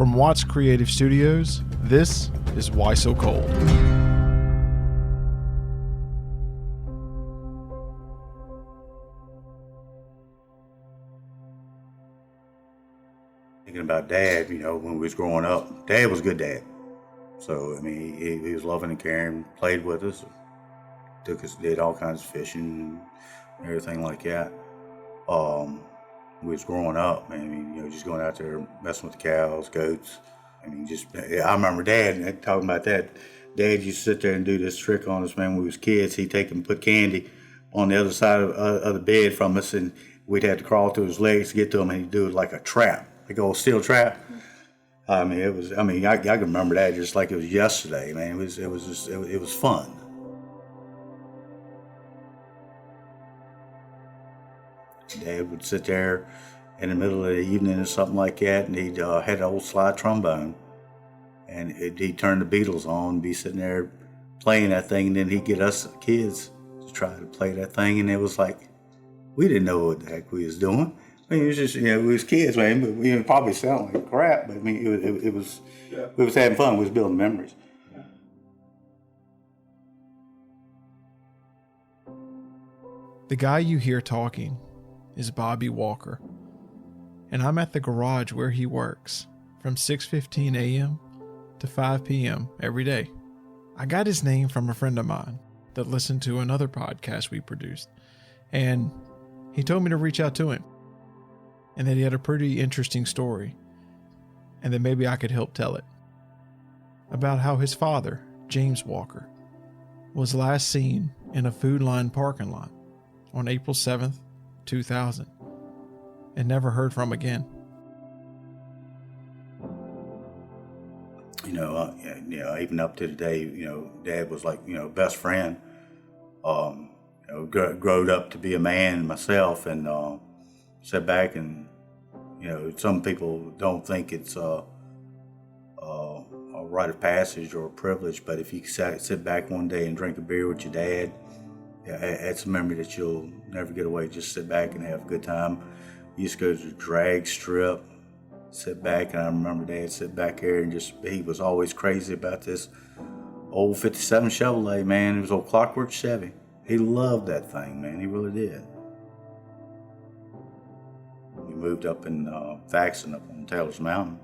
From Watts Creative Studios, this is Why So Cold. Thinking about Dad, when we was growing up, Dad was a good dad. So, he was loving and caring, played with us, did all kinds of fishing and everything like that. We was growing up, just going out there messing with the cows, goats. I remember Dad talking about that. Dad used to sit there and do this trick on us, man, when we was kids. He'd take and put candy on the other side of the bed from us, and we'd have to crawl through his legs to get to him, and he'd do it like a trap, like an old steel trap. I can remember that just like it was yesterday, man. It was fun. Dad would sit there in the middle of the evening or something like that, and he'd had an old slide trombone, and he'd turn the Beatles on and be sitting there playing that thing, and then he'd get us kids to try to play that thing, and it was like, we didn't know what the heck we was doing. It was just, we was kids, man, but we probably sound like crap, but we was having fun. We was building memories. The guy you hear talking is Bobby Walker, and I'm at the garage where he works from 6:15 a.m. to 5 p.m. every day. I got his name from a friend of mine that listened to another podcast we produced, and he told me to reach out to him, and that he had a pretty interesting story, and that maybe I could help tell it, about how his father, James Walker, was last seen in a Food Line parking lot on April 7th, 2000, and never heard from again. Even up to today, Dad was like, best friend. Growed up to be a man myself, and sat back and, some people don't think it's a rite of passage or a privilege, but if you sit back one day and drink a beer with your dad, it's a memory that you'll never get away. Just sit back and have a good time. We used to go to the drag strip, sit back, and I remember Dad sit back here and he was always crazy about this old 57 Chevrolet, man. It was old Clockwork Chevy. He loved that thing, man. He really did. We moved up in Thaxton, up on Taylor's Mountain.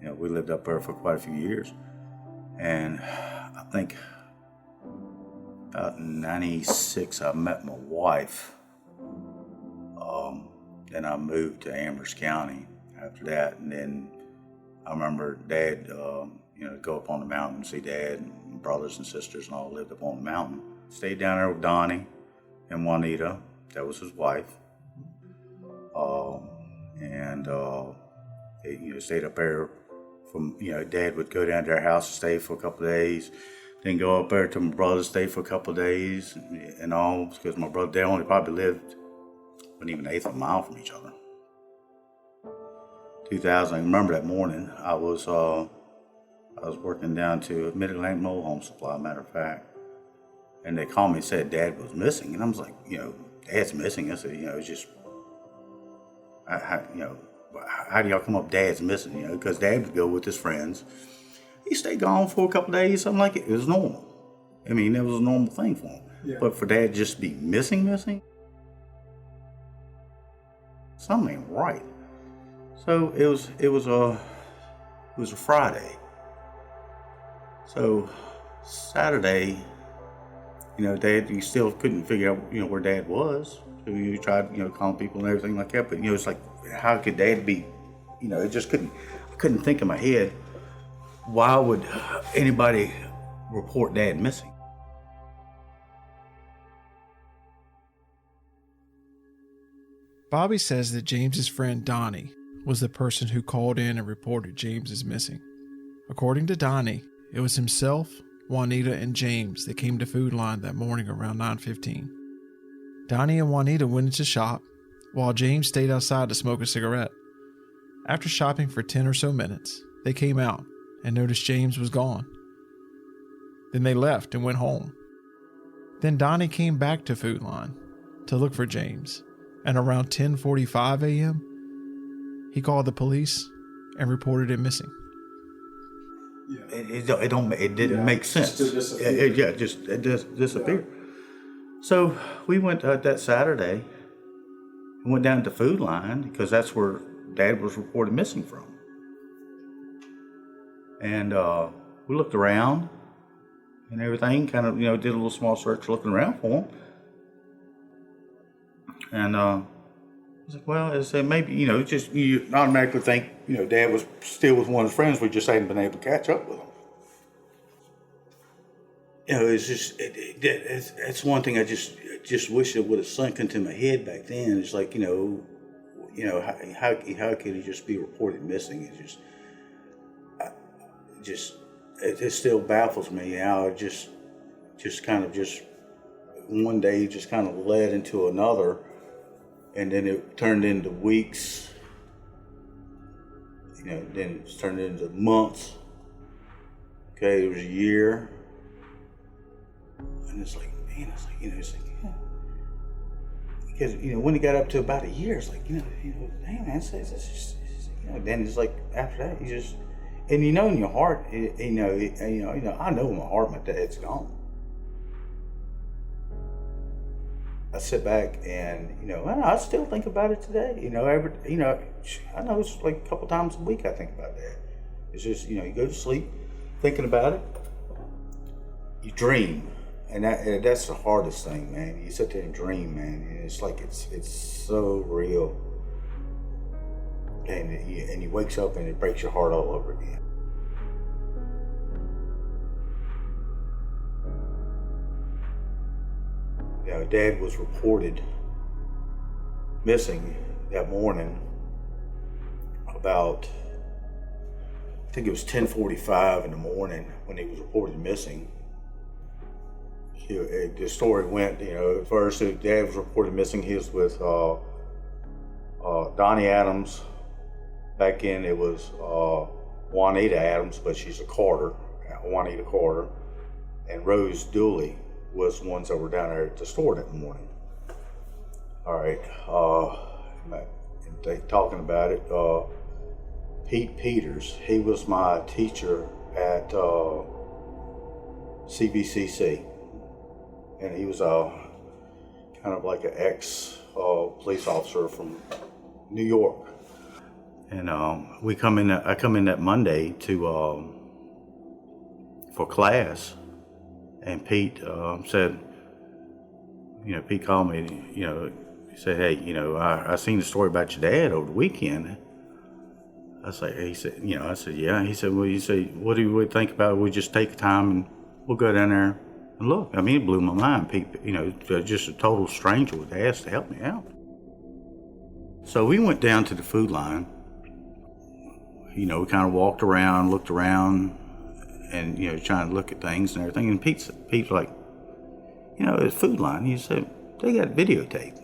We lived up there for quite a few years. And I think about in 96, I met my wife. Then I moved to Amherst County after that. And then I remember Dad, go up on the mountain and see Dad, and brothers and sisters and all lived up on the mountain. Stayed down there with Donnie and Juanita. That was his wife. Stayed up there from, Dad would go down to their house and stay for a couple of days. Then go up there to my brother's, stay for a couple of days and all, because my brother, they only probably lived, wasn't even an eighth of a mile from each other. 2000, I remember that morning, I was working down to Mid-Atlantic Mobile Home Supply, matter of fact. And they called me and said Dad was missing. And I was like, Dad's missing. I said, it's just, how do y'all come up Dad's missing? Because Dad would go with his friends. He stayed gone for a couple of days, something like it. It was normal. That was a normal thing for him. Yeah. But for Dad just to be missing, something ain't right. So it was a Friday. So Saturday, Dad, you still couldn't figure out, where Dad was. So you tried, calling people and everything like that. But, it's like, how could Dad be, it just I couldn't think in my head, why would anybody report Dad missing? Bobby says that James's friend Donnie was the person who called in and reported James is missing. According to Donnie, it was himself, Juanita, and James that came to Food Line that morning around 9:15. Donnie and Juanita went into shop, while James stayed outside to smoke a cigarette. After shopping for 10 or so minutes, they came out and noticed James was gone. Then they left and went home. Then Donnie came back to Food Line to look for James, and around 10:45 a.m., he called the police and reported him missing. it didn't make sense. It just disappeared. So we went that Saturday. Went down to the food line because that's where Dad was reported missing from. And we looked around and everything, kind of, did a little small search looking around for him. And I was like, well, I said, maybe, just you automatically think, Dad was still with one of his friends. We just hadn't been able to catch up with him. It's just, it's one thing I just wish it would have sunk into my head back then. It's like, how could he just be reported missing? It still baffles me how it just one day just kind of led into another, and then it turned into weeks. Then it's turned into months. Okay, it was a year. And it's like, man, yeah. Because, when it got up to about a year, it's like, damn, man, it's just, then it's like, after that, you just, and in your heart, I know in my heart my dad's gone. I sit back and, I still think about it today. I know it's like a couple times a week I think about that. It's just, you go to sleep thinking about it. You dream. And that's the hardest thing, man. You sit there and dream, man, and it's like it's so real. And he wakes up and it breaks your heart all over again. Dad was reported missing that morning about, I think it was 10:45 in the morning when he was reported missing. The story went, at first Dad was reported missing. He was with Donnie Adams. Back in it was Juanita Adams, but she's a Carter, Juanita Carter, and Rose Dooley was the ones that were down there at the store that morning. All right, talking about it, Pete Peters, he was my teacher at CVCC. And he was kind of like an ex-police officer from New York. And I come in that Monday for class, and Pete said, Pete called me, he said, hey, I seen the story about your dad over the weekend. I said, I said, yeah. He said, well, what do you think about it? We just take time and we'll go down there. And look, it blew my mind. Pete, just a total stranger was asked to help me out. So we went down to the food line. We kind of walked around, looked around, and trying to look at things and everything. And Pete's like, the food line. He said they got videotape.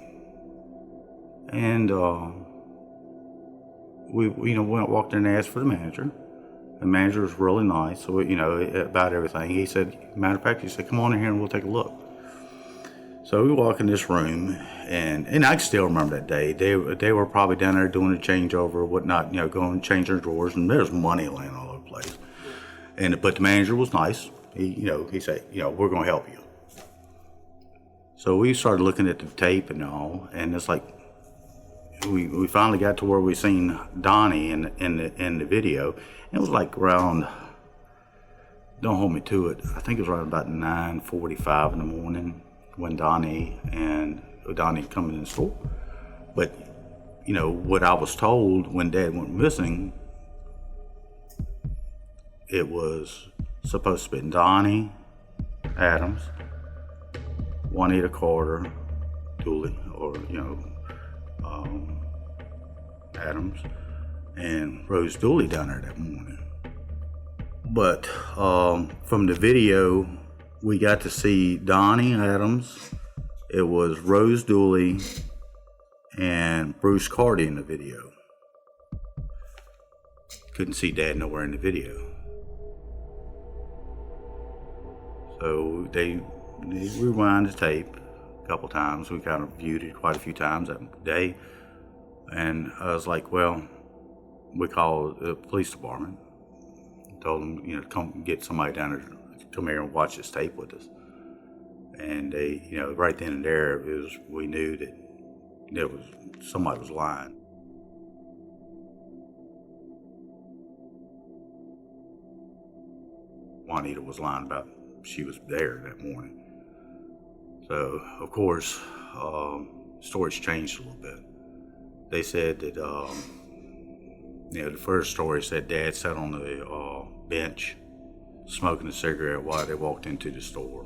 And we walked in and asked for the manager. The manager was really nice, so about everything. He said, matter of fact, he said, come on in here and we'll take a look. So we walk in this room, and I can still remember that day. They were probably down there doing a changeover or whatnot, going and change their drawers, and there's money laying all over the place. But the manager was nice. He said, we're going to help you. So we started looking at the tape and all, and it's like, we finally got to where we seen Donnie in the video. It was like around, don't hold me to it, I think it was around about 9:45 in the morning when Donnie come in the store. But, what I was told when Dad went missing, it was supposed to be Donnie Adams, Juanita Carter, Dooley, or, Adams, and Rose Dooley down there that morning. But from the video, we got to see Donnie Adams, it was Rose Dooley, and Bruce Carty in the video. Couldn't see Dad nowhere in the video. So they rewind the tape a couple times. We kind of viewed it quite a few times that day. And I was like, well, we called the police department, told them, come get somebody down there, come here and watch this tape with us. And they, right then and there, we knew that somebody was lying. Juanita was lying about she was there that morning. So, of course, stories changed a little bit. They said that, the first story said Dad sat on the bench smoking a cigarette while they walked into the store.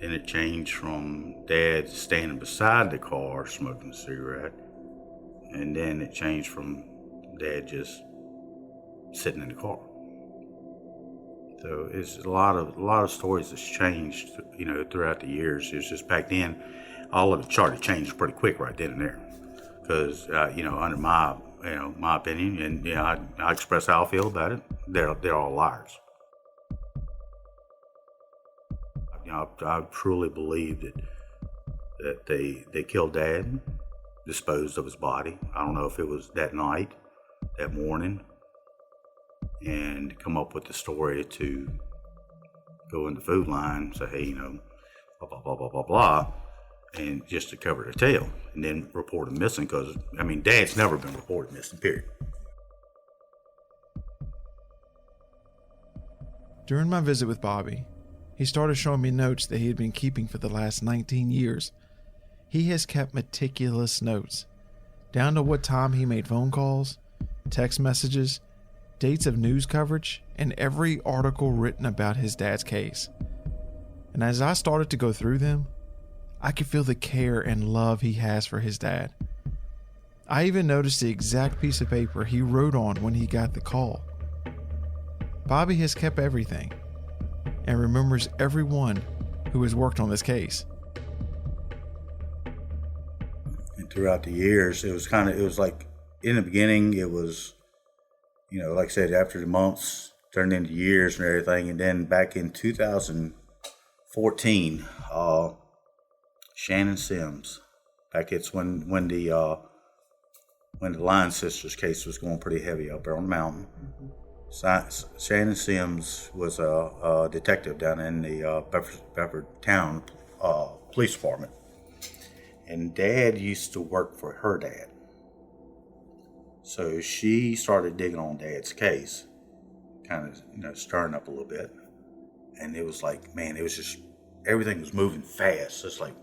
Then it changed from Dad standing beside the car smoking a cigarette, and then it changed from Dad just sitting in the car. So it's a lot of stories that's changed, throughout the years. It's just back then, all of it started to change pretty quick right then and there, because under my opinion, and I express how I feel about it. They're all liars. I truly believe that they killed Dad, disposed of his body. I don't know if it was that night, that morning, and come up with the story to go in the food line, say, hey, blah, blah, blah, blah, blah, blah, and just to cover their tail, and then report him missing, because, Dad's never been reported missing, period. During my visit with Bobby, he started showing me notes that he had been keeping for the last 19 years. He has kept meticulous notes, down to what time he made phone calls, text messages, dates of news coverage, and every article written about his dad's case. And as I started to go through them, I could feel the care and love he has for his dad. I even noticed the exact piece of paper he wrote on when he got the call. Bobby has kept everything and remembers everyone who has worked on this case. And throughout the years, it was like, in the beginning, it was, like I said, after the months turned into years and everything. And then back in 2014, Shannon Sims, back it's when the Line Sisters case was going pretty heavy up there on the mountain. Shannon Sims was a detective down in the Bedford town police department. And Dad used to work for her dad. So she started digging on Dad's case, kind of, stirring up a little bit. And it was like, man, it was just, everything was moving fast. It's like,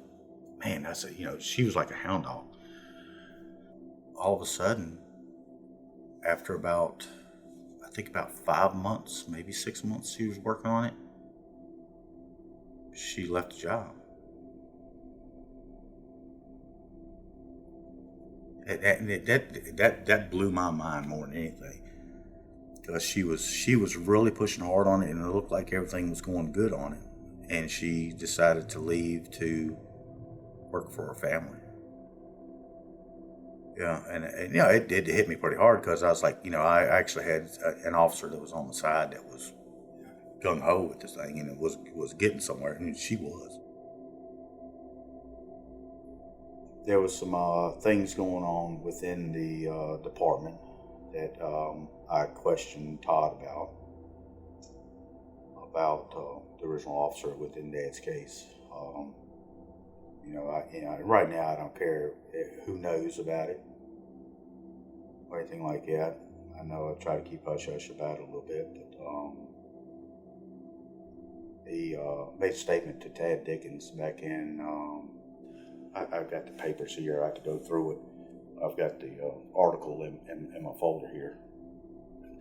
man, she was like a hound dog. All of a sudden, after about 5 months, maybe 6 months she was working on it, she left the job. That blew my mind more than anything, because she was really pushing hard on it, and it looked like everything was going good on it, and she decided to leave to work for her family. Yeah, and it did hit me pretty hard, because I was like, I actually had an officer that was on the side that was gung ho with this thing, and it was getting somewhere, and she was. There was some things going on within the department that I questioned Todd about the original officer within Dad's case. Right now I don't care who knows about it or anything like that. I know I try to keep hush-hush about it a little bit, but he made a statement to Tad Dickens back in, I've got the papers here, I could go through it. I've got the article in my folder here,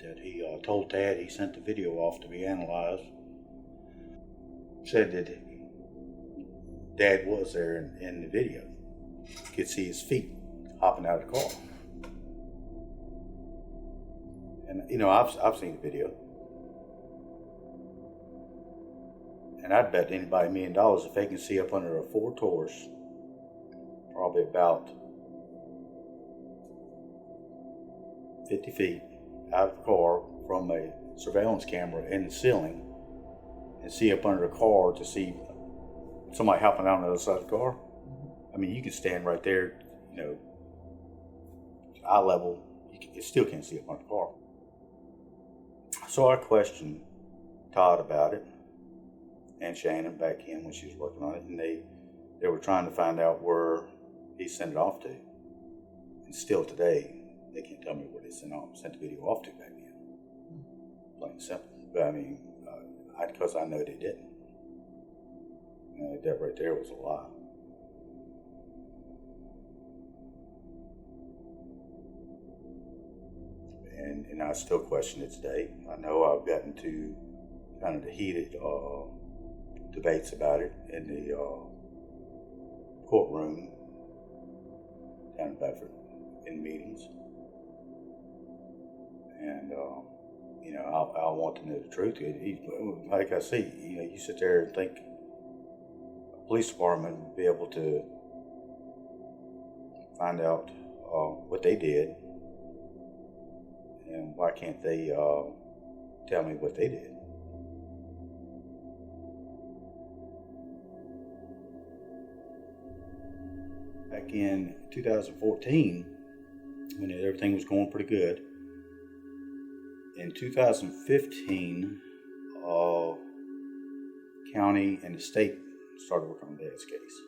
that he told Tad he sent the video off to be analyzed. Said that Dad was there in the video. You could see his feet hopping out of the car. And I've seen the video. And I'd bet anybody $1 million if they can see up under a Ford Taurus, probably about 50 feet out of the car from a surveillance camera in the ceiling, and see up under the car to see somebody hopping out on the other side of the car. I mean, you can stand right there, eye level, you still can't see up under the car. So I questioned Todd about it and Shannon back in when she was working on it, and they were trying to find out where he sent it off to. And still today, they can't tell me where they sent the video off to back then. Plain and simple. But I mean, because I know they didn't. That right there was a lie. And I still question it today. I know I've gotten to kind of the heated debates about it in the courtroom down in Bedford in meetings. And, I want to know the truth. Like I see, you sit there and think a police department would be able to find out what they did. And why can't they tell me what they did? Back in 2014, when everything was going pretty good, in 2015, county and the state started working on Dad's case.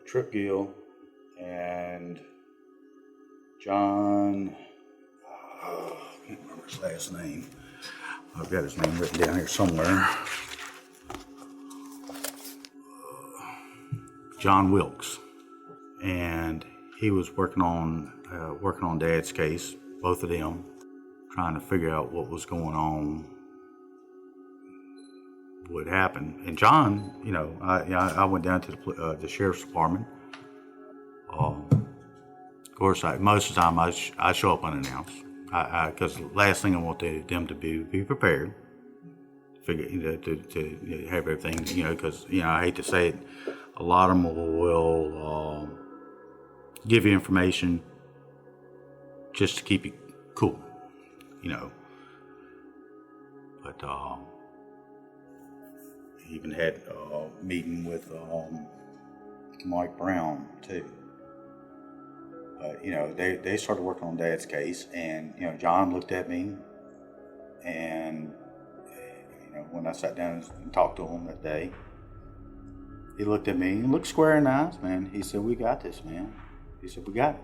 Trip Gill and John, I can't remember his last name. I've got his name written down here somewhere. John Wilkes, and he was working on Dad's case. Both of them trying to figure out what was going on, what happened. And John, I went down to the sheriff's department. Of course, most of the time I show up unannounced, because the last thing I want them to be prepared, to have everything, because I hate to say it, a lot of them will give you information just to keep you cool, But even had a meeting with Mike Brown too. They started working on Dad's case, and John looked at me, and when I sat down and talked to him that day, he looked at me and looked square in the eyes, man. He said, "We got this, man." He said, "We got it."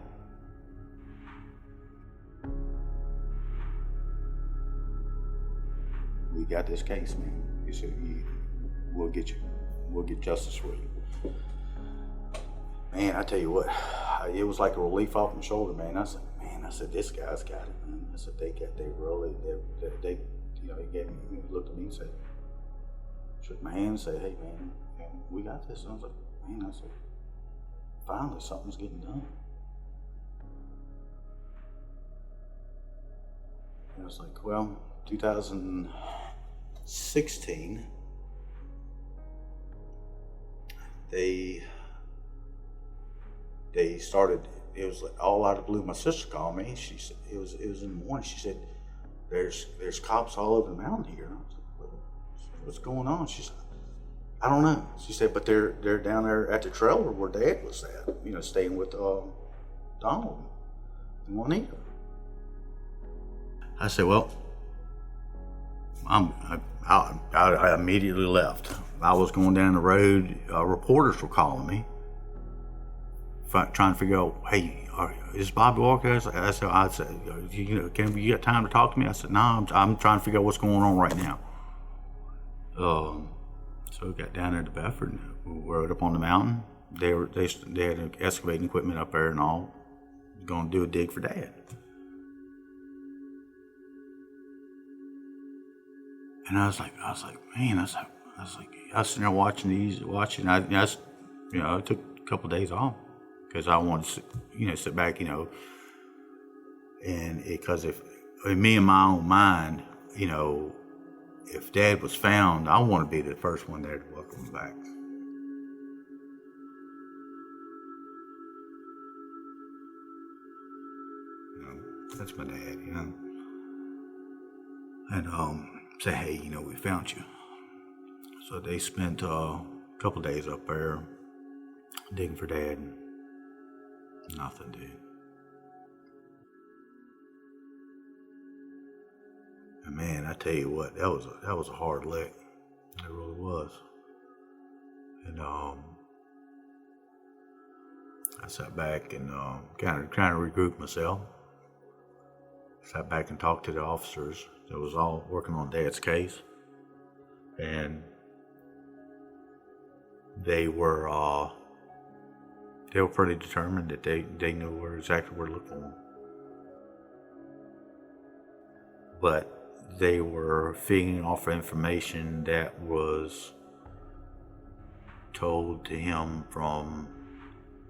We got this case, man. He said, "We'll get you. We'll get justice for you." Man, I tell you what, it was like a relief off my shoulder, man. I said, "This guy's got it, man." I said, they he looked at me and said, shook my hand and said, "Hey, man, we got this." And I was like, man, I said, finally something's getting done. And I was like, well, 2016, they started, it was like all out of the blue. My sister called me. She said, it was in the morning. She said, there's cops all over the mountain here. I was like, what's going on? She said, I don't know. She said, but they're down there at the trailer where Dad was at, staying with Donald and Juanita. I said, well, I immediately left. I was going down the road. Reporters were calling me, trying to figure out, hey, is Bobby Walker? I said, you got time to talk to me? I said, no, I'm trying to figure out what's going on right now. So we got down there to Bedford, and we rode up on the mountain. They had excavating equipment up there and all, going to do a dig for Dad. And I was like, man, I was sitting there watching. I took a couple of days off because I wanted to, sit back, and because if me in my own mind, if Dad was found, I want to be the first one there to welcome him back. That's my dad, and say, hey, we found you. So they spent a couple days up there digging for Dad, and nothing, dude. And man, I tell you what, that was a hard lick. It really was. And I sat back and kind of trying to regroup myself. Sat back and talked to the officers that was all working on Dad's case, and they were pretty determined that they knew exactly where to look for him. But they were feeding off information that was told to him from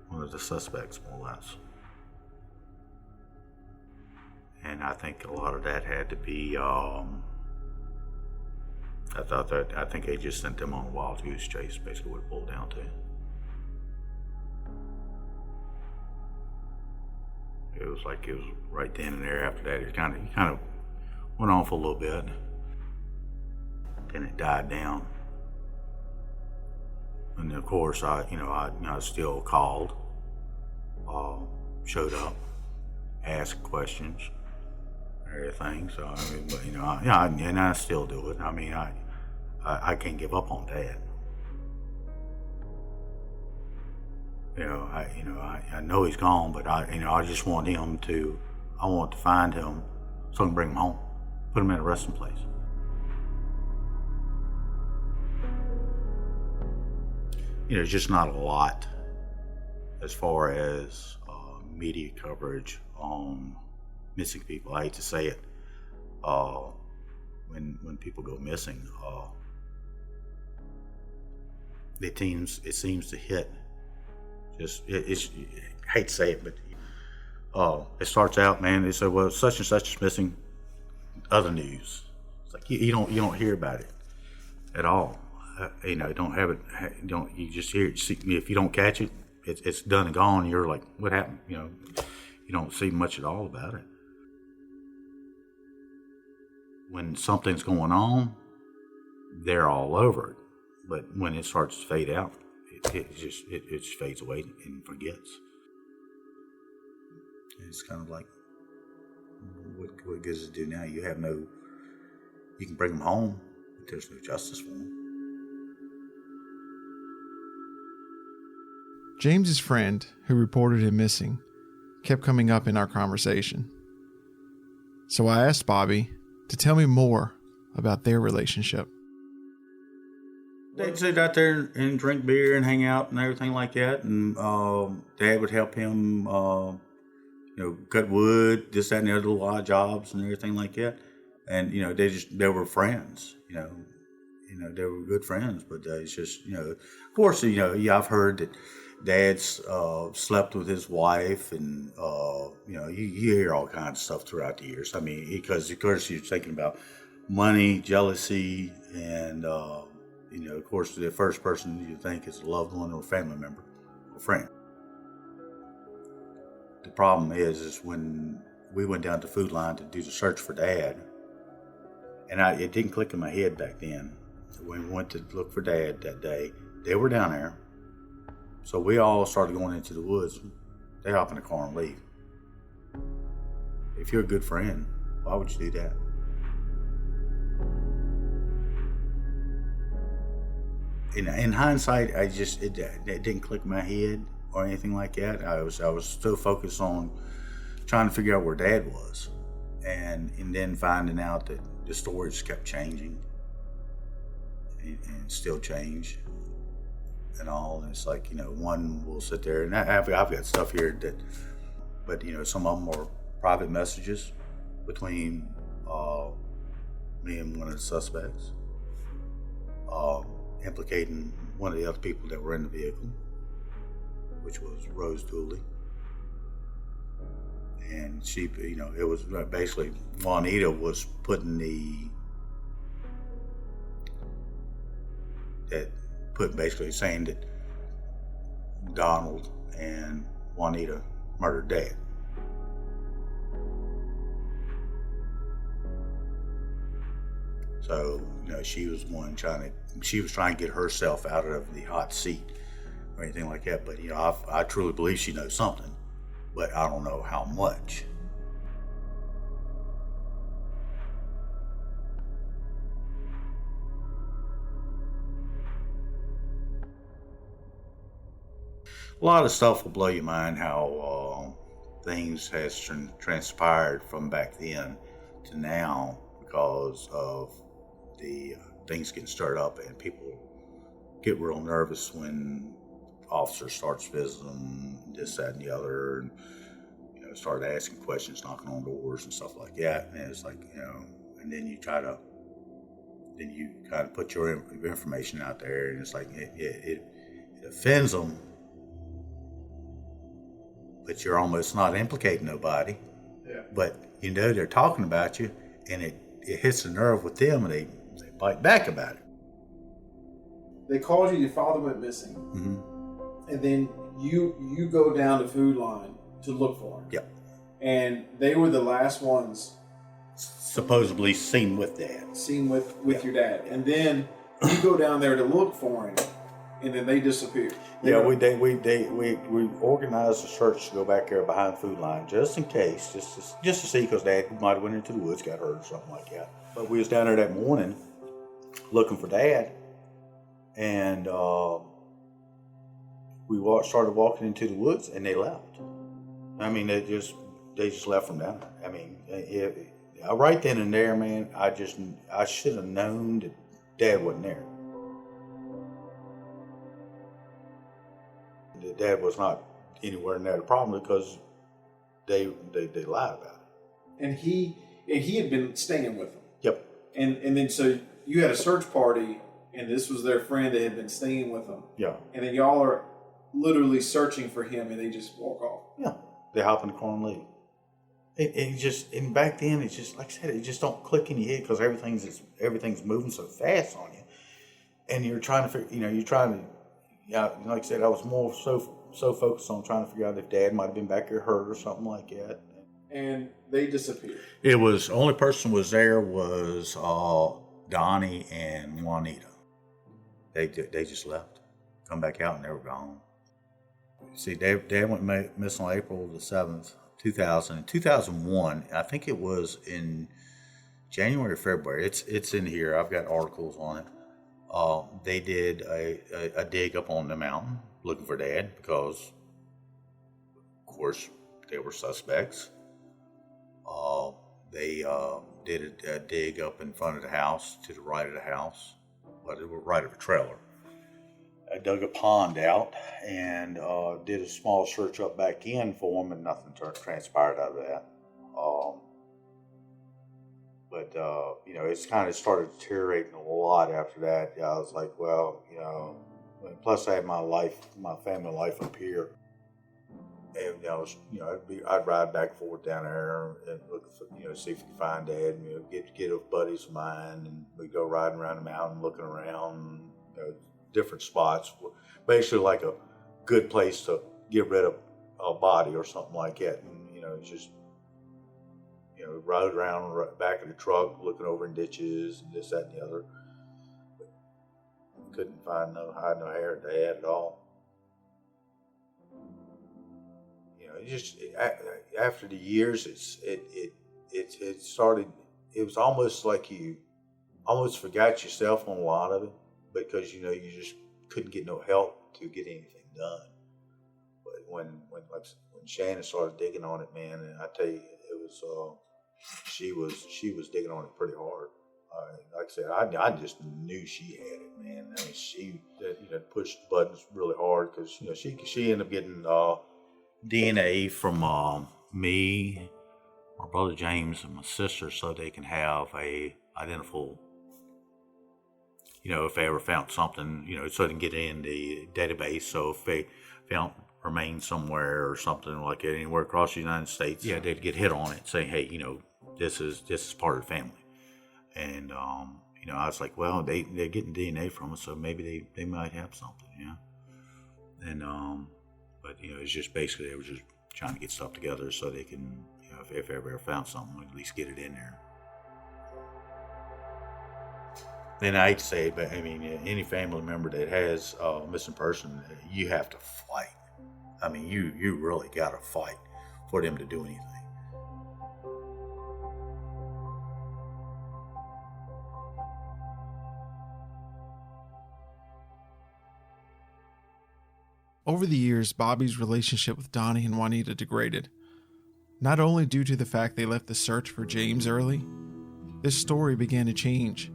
one of the suspects, more or less. And I think a lot of that had to be, I think they just sent them on a wild goose chase, basically what it boiled down to. It was right then and there after that. It kind of went on for a little bit. Then it died down. And of course, I still called, showed up, asked questions, everything. So and I still do it. I mean, I can't give up on Dad. I know he's gone, but I just want to find him so I can bring him home, put him in a resting place. There's just not a lot as far as media coverage on missing people. I hate to say it. When people go missing, it seems to hit. I hate to say it, but it starts out, man. They say, well, such and such is missing. Other news. It's like you don't hear about it at all. Don't have it. You just hear it. See, if you don't catch it, it's done and gone. You're like, what happened? You don't see much at all about it. When something's going on, they're all over it. But when it starts to fade out, it just fades away and forgets. It's kind of like, what good does it do now? You can bring them home, but there's no justice for them. James's friend, who reported him missing, kept coming up in our conversation. So I asked Bobby to tell me more about their relationship. They'd sit out there and drink beer and hang out and everything like that, and Dad would help him, cut wood, this, that, and the other little odd jobs and everything like that. And they were friends. They were good friends, but it's just of course I've heard that Dad's slept with his wife, and you hear all kinds of stuff throughout the years. I mean, because of course you're thinking about money, jealousy, and of course the first person you think is a loved one or family member or friend. The problem is when we went down to Food Line to do the search for Dad, and it didn't click in my head back then. When we went to look for Dad that day, they were down there. So we all started going into the woods. They hop in the car and leave. If you're a good friend, why would you do that? In hindsight, it didn't click in my head or anything like that. I was so focused on trying to figure out where Dad was, and then finding out that the story just kept changing and still change. And all, and it's like, one will sit there, and I've got stuff here but some of them are private messages between me and one of the suspects, implicating one of the other people that were in the vehicle, which was Rose Dooley. And she, it was basically Juanita was basically saying that Donald and Juanita murdered Dad. So, she was trying to get herself out of the hot seat or anything like that. But, I truly believe she knows something, but I don't know how much. a lot of stuff will blow your mind how things has transpired from back then to now because of the things getting stirred up and people get real nervous when officer starts visiting this, that, and the other, and start asking questions, knocking on doors and stuff like that. And it's like, and then you kind of put your information out there, and it's like it offends them, but you're almost not implicating nobody. Yeah. But they're talking about you, and it hits the nerve with them, and they bite back about it. They called you. Your father went missing, and then you go down the food line to look for him. Yep. And they were the last ones supposedly seen with Dad. Seen with your dad, and then you go down there to look for him, and then they disappear. We organized a search to go back there behind the food line just in case, just to see, because Dad might have went into the woods, got hurt or something like that. But we was down there that morning looking for Dad, and we started walking into the woods, and they left. I mean, they just left from down there. I mean, right then and there, man, I should have known that Dad wasn't there. That Dad was not anywhere near the problem because they lied about it. And he had been staying with them. Yep. And then so you had a search party, and this was their friend that had been staying with them. Yeah. And then y'all are literally searching for him, and they just walk off. Yeah. They hop in the car and leave. And back then, it's just, like I said, it just don't click in your head because everything's moving so fast on you. And you're trying to like I said, I was more so focused on trying to figure out if Dad might have been back here hurt or something like that. And they disappeared. It was, only person was there was Donnie and Juanita. They just left, come back out, and they were gone. See, Dad went missing on April the 7th, 2000. In 2001, I think it was in January or February. It's in here. I've got articles on it. They did a dig up on the mountain looking for Dad because, of course, they were suspects. They did a dig up in front of the house, to the right of the house, but it was right of a trailer. I dug a pond out and did a small search up back in for them, and nothing transpired out of that. But it's kind of started deteriorating a lot after that. I was like, well, plus I had my family life up here. And I'd ride back and forth down there and look for, see if we could find Dad, and get with buddies of mine, and we'd go riding around the mountain, looking around, different spots, basically like a good place to get rid of a body or something like that, and just ride around back of the truck, looking over in ditches and this, that, and the other. But couldn't find no hide, no hair of Dad at all. After the years, it started. It was almost like you almost forgot yourself on a lot of it because you just couldn't get no help to get anything done. But when Shannon started digging on it, man, and I tell you, it was she was digging on it pretty hard. Like I said, I just knew she had it, man. I mean, she pushed the buttons really hard because she ended up getting DNA from me, my brother James, and my sister, so they can have a identical. If they ever found something, so they can get it in the database. So if they found remains somewhere or something like that, anywhere across the United States, they'd get hit on it, saying, "Hey, this is part of the family." And I was like, well, they're getting DNA from us, so maybe they might have something, And but it's just basically they were just trying to get stuff together so they can, if they ever found something, at least get it in there. And I hate to say it, but I mean, any family member that has a missing person, you have to fight. I mean, you really got to fight for them to do anything. Over the years, Bobby's relationship with Donnie and Juanita degraded. Not only due to the fact they left the search for James early, this story began to change.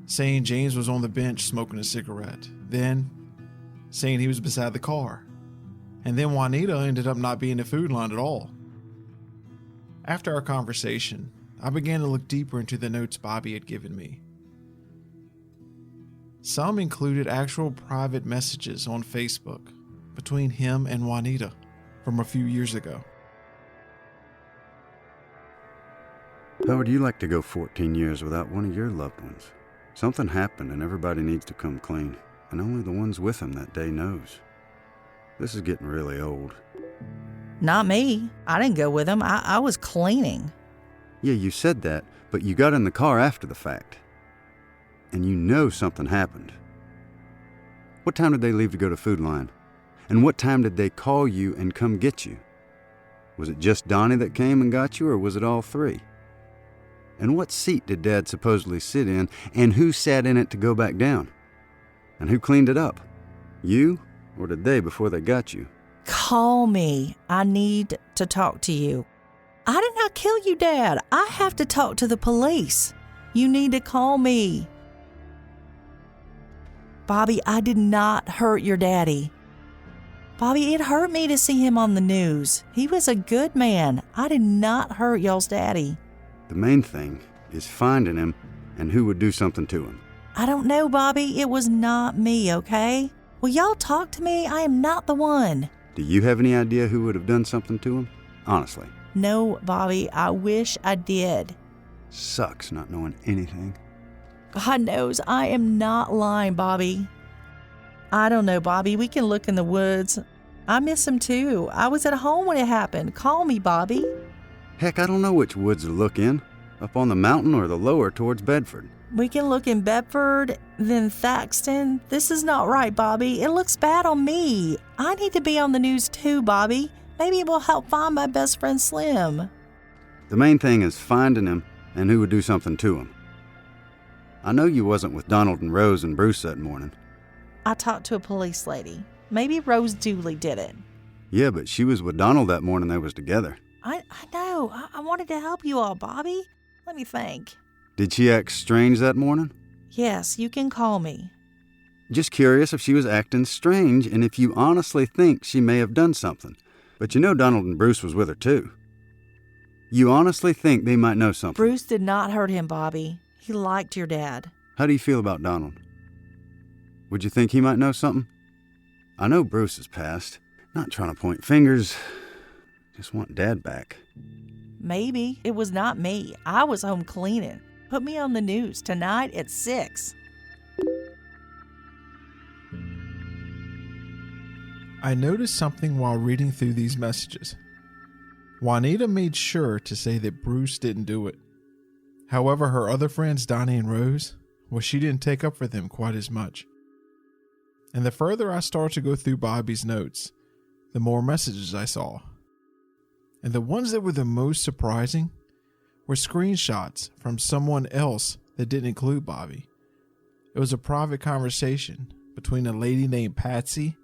Saying James was on the bench smoking a cigarette, then saying he was beside the car, and then Juanita ended up not being in the food line at all. After our conversation, I began to look deeper into the notes Bobby had given me. Some included actual private messages on Facebook between him and Juanita from a few years ago. How would you like to go 14 years without one of your loved ones? Something happened and everybody needs to come clean, and only the ones with them that day knows. This is getting really old. Not me. I didn't go with him. I was cleaning. Yeah, you said that, but you got in the car after the fact. And you know something happened. What time did they leave to go to Food Line? And what time did they call you and come get you? Was it just Donnie that came and got you, or was it all three? And what seat did Dad supposedly sit in, and who sat in it to go back down? And who cleaned it up? You, or did they before they got you? Call me. I need to talk to you. I did not kill you, Dad. I have to talk to the police. You need to call me. Bobby, I did not hurt your daddy. Bobby, it hurt me to see him on the news. He was a good man. I did not hurt y'all's daddy. The main thing is finding him and who would do something to him. I don't know, Bobby. It was not me, okay? Will y'all talk to me? I am not the one. Do you have any idea who would have done something to him? Honestly. No, Bobby. I wish I did. Sucks not knowing anything. God knows I am not lying, Bobby. I don't know, Bobby. We can look in the woods. I miss him too. I was at home when it happened. Call me, Bobby. Heck, I don't know which woods to look in. Up on the mountain or the lower towards Bedford. We can look in Bedford, then Thaxton. This is not right, Bobby. It looks bad on me. I need to be on the news too, Bobby. Maybe it will help find my best friend Slim. The main thing is finding him and who would do something to him. I know you wasn't with Donald and Rose and Bruce that morning. I talked to a police lady. Maybe Rose Dooley did it. Yeah, but she was with Donald that morning they was together. I know. I wanted to help you all, Bobby. Let me think. Did she act strange that morning? Yes, you can call me. Just curious if she was acting strange and if you honestly think she may have done something. But you know Donald and Bruce was with her too. You honestly think they might know something? Bruce did not hurt him, Bobby. He liked your dad. How do you feel about Donald? Would you think he might know something? I know Bruce has passed. Not trying to point fingers. Just want Dad back. Maybe. It was not me. I was home cleaning. Put me on the news tonight at 6. I noticed something while reading through these messages. Juanita made sure to say that Bruce didn't do it. However, her other friends, Donnie and Rose, well, she didn't take up for them quite as much. And the further I started to go through Bobby's notes, the more messages I saw. And the ones that were the most surprising were screenshots from someone else that didn't include Bobby. It was a private conversation between a lady named Patsy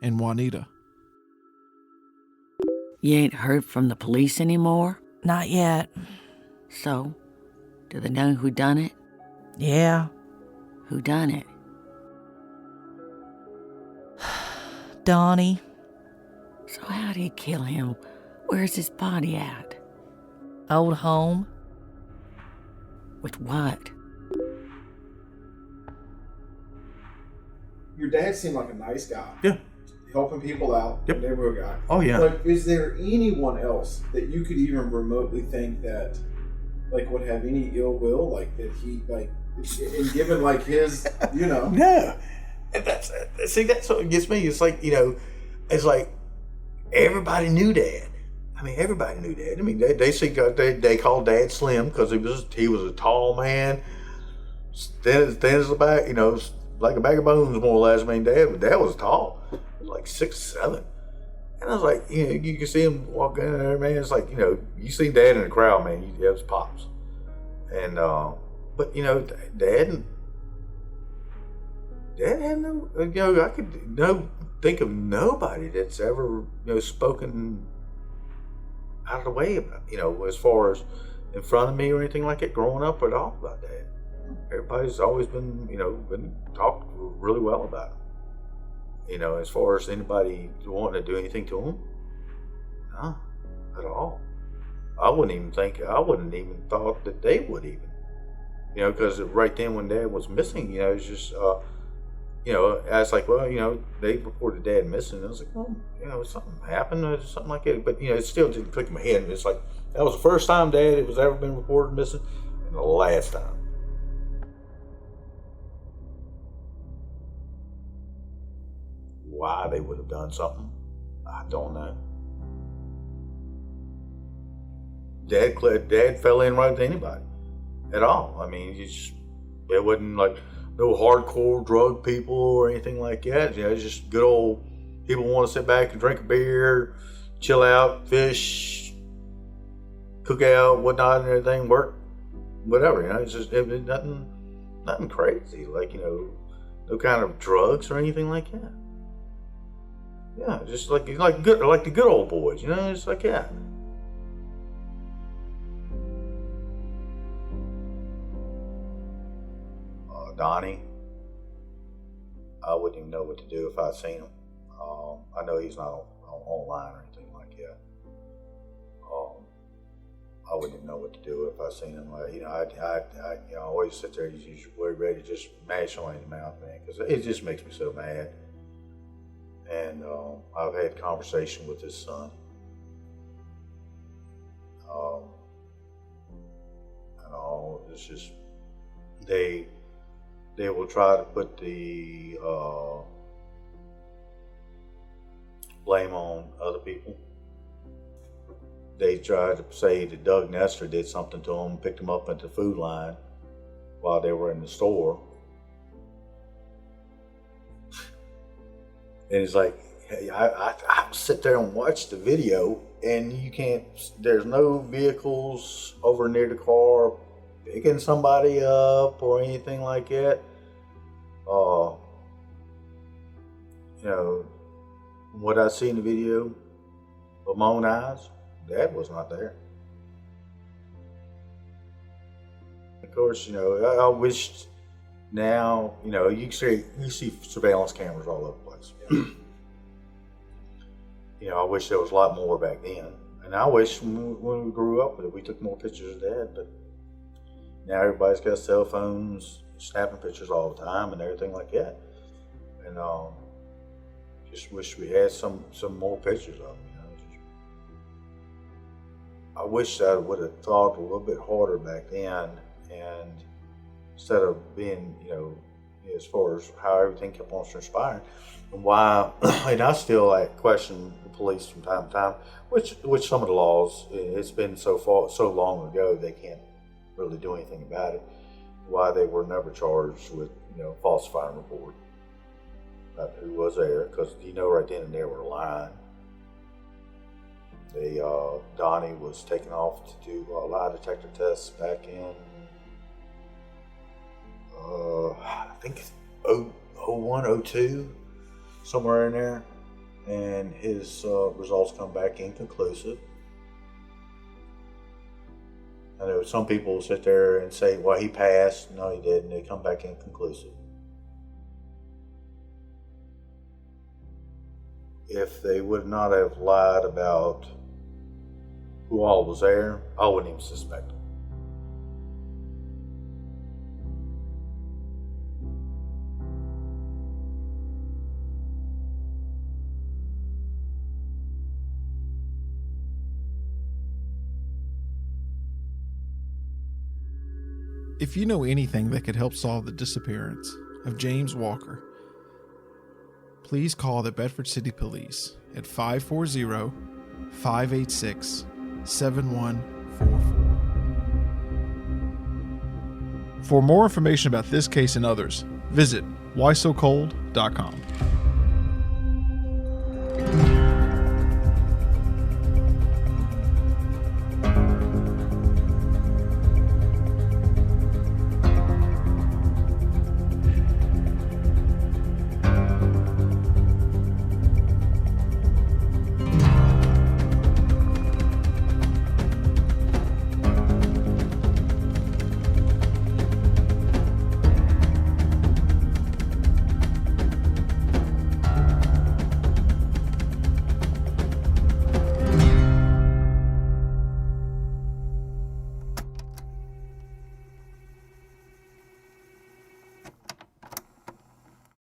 and Juanita. You ain't heard from the police anymore? Not yet. So, do they know who done it? Yeah. Who done it? Donnie. So how'd he kill him? Where's his body at? Old home. With what? Your dad seemed like a nice guy. Yeah. Helping people out. Yep. Neighborhood guy. Oh, yeah. But is there anyone else that you could even remotely think that, like, would have any ill will? Like, that he, like, and given, like, his, you know. No. And that's what gets me. It's like, it's like everybody knew Dad. I mean, everybody knew Dad. I mean, they called Dad Slim because he was a tall man, thin as a bag, like a bag of bones, more or less. I mean, Dad was tall. He was like 6'7". And I was like, you can see him walking in there, man. It's like, you see Dad in the crowd, man. That was Pops. And, but, Dad, Dad had no, I could think of nobody that's ever, spoken out of the way about, as far as in front of me or anything like that, growing up at all about Dad. Everybody's always been, been talked really well about him. As far as anybody wanting to do anything to him, no, at all. I wouldn't even thought that they would even, because right then when Dad was missing, it's just, I was like, well, they reported Dad missing. I was like, well, something happened or something like that. But, it still didn't click in my head. It's like, that was the first time Dad was ever been reported missing and the last time. Why they would have done something, I don't know. Dad fell in right with anybody at all. I mean, it wasn't like no hardcore drug people or anything like that. It's just good old people want to sit back and drink a beer, chill out, fish, cook out, whatnot, and everything, work, whatever. It's just nothing crazy, like no kind of drugs or anything like that. Yeah, just like the good old boys, just like that. Donnie, I wouldn't even know what to do if I'd seen him. I know he's not online or anything like that. I wouldn't even know what to do if I seen him. I always sit there, he's ready to just mash on his mouth, man, because it just makes me so mad. And I've had conversation with his son. And all, it's just, they will try to put the blame on other people. They tried to say that Doug Nestor did something to him, picked him up at the food line while they were in the store. And it's like, hey, I sit there and watch the video, and there's no vehicles over near the car picking somebody up or anything like that. What I see in the video with my own eyes, Dad was not there. Of course, I wish now, you see surveillance cameras all over the place. I wish there was a lot more back then. And I wish when we grew up with it, we took more pictures of Dad, but now everybody's got cell phones, snapping pictures all the time and everything like that. And just wish we had some more pictures of him. I wish I would have thought a little bit harder back then, and instead of being, as far as how everything kept on transpiring, and why, and I still question the police from time to time, which some of the laws, it's been so long ago, they can't really do anything about it, why they were never charged with, falsifying report about who was there, because right then and there were lying. Donnie was taken off to do a lie detector tests back in, I think 01, 02, somewhere in there, and his results come back inconclusive. I know some people sit there and say, well, he passed. No, he didn't. They come back inconclusive. If they would not have lied about who all was there, I wouldn't even suspect them. If you know anything that could help solve the disappearance of James Walker, please call the Bedford City Police at 540-586-7144. For more information about this case and others, visit whysocold.com.